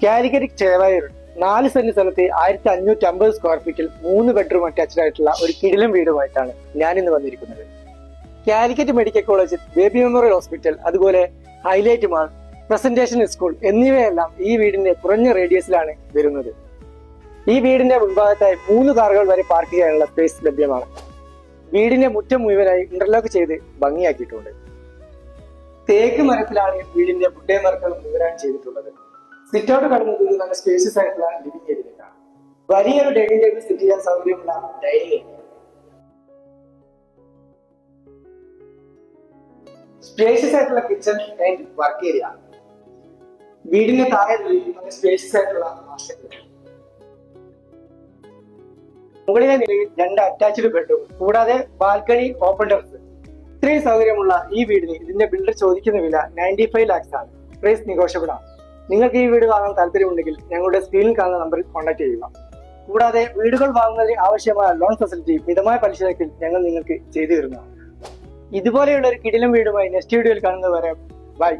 Calicut Chevayur 4 saint സ്ഥലത്ത് 1550 square ഫീറ്റിൽ 3 bedroom attached ആയിട്ടുള്ള ഒരു കിടിലൻ വീടുമായിട്ടാണ് ഞാൻ ഇന്ന് വന്നിരിക്കുന്നത്. Calicut medical college, baby memorial hospital, അതുപോലെ ഹൈലൈറ്റ് മാൾ, പ്രസന്റേഷൻ സ്കൂൾ എന്നിവയെല്ലാം ഈ വീടിന്റെ കുറഞ്ഞ റേഡിയസിലാണ് വരുന്നത്. ഈ വീടിന്റെ മുൻഭാഗത്തായി 3 കാറുകൾ വരെ പാർക്ക് ചെയ്യാനുള്ള സ്പേസ് ലഭ്യമാണ്. വീടിന്റെ മുറ്റം മുഴുവനായി ഇന്റർലോക്ക് ചെയ്ത് ഭംഗിയാക്കിയിട്ടുണ്ട്. തേക്ക് മരത്തിലാണ് വീടിന്റെ മുട്ടേമറക്കൾ മുഴുവനായി ചെയ്തിട്ടുള്ളത്. സിറ്റ് ഔട്ട് കടന്നത് നല്ല സ്പേഷ്യസ് ആയിട്ടുള്ള ലിവിംഗ് ഏരിയയിലേക്കാണ്. വലിയൊരു ഡൈനിങ് ടേബിൾ സെറ്റ് ചെയ്യാൻ സൗകര്യമുള്ള ഡൈനിങ് ഏരിയ, സ്പേഷ്യസ് ആയിട്ടുള്ള കിച്ചൺ ആൻഡ് വർക്ക് ഏരിയ, വീടിന്റെ താഴെ നല്ല സ്പേഷ്യസ് ആയിട്ടുള്ള മാസ്റ്റർ ബെഡ്റൂം, മുകളിലെ നിലയിൽ 2 അറ്റാച്ച്ഡ് ബെഡ്റൂം, കൂടാതെ ബാൽക്കണി, ഓപ്പൺ ടെറസ്. ഇത്രയും സൗകര്യമുള്ള ഈ വീടിന് ഇതിന്റെ ബിൽഡർ ചോദിക്കുന്ന വില 95 lakhs ആണ്. പ്രൈസ് നെഗോഷ്യബിൾ ആണ്. നിങ്ങൾക്ക് ഈ വീട് വാങ്ങാൻ താല്പര്യമുണ്ടെങ്കിൽ ഞങ്ങളുടെ സ്ക്രീനിൽ കാണുന്ന നമ്പറിൽ കോൺടാക്ട് ചെയ്യുക. കൂടാതെ വീടുകൾ വാങ്ങുന്നതിന് ആവശ്യമായ ലോൺ ഫെസിലിറ്റി മിതമായ പലിശ നിരക്കിൽ ഞങ്ങൾ നിങ്ങൾക്ക് ചെയ്തു തരുന്നതാണ്. ഇതുപോലെയുള്ള ഒരു കിടിലൻ വീടുമായി നെക്സ്റ്റ് വീഡിയോയിൽ കാണുന്നതുവരെ ബൈ.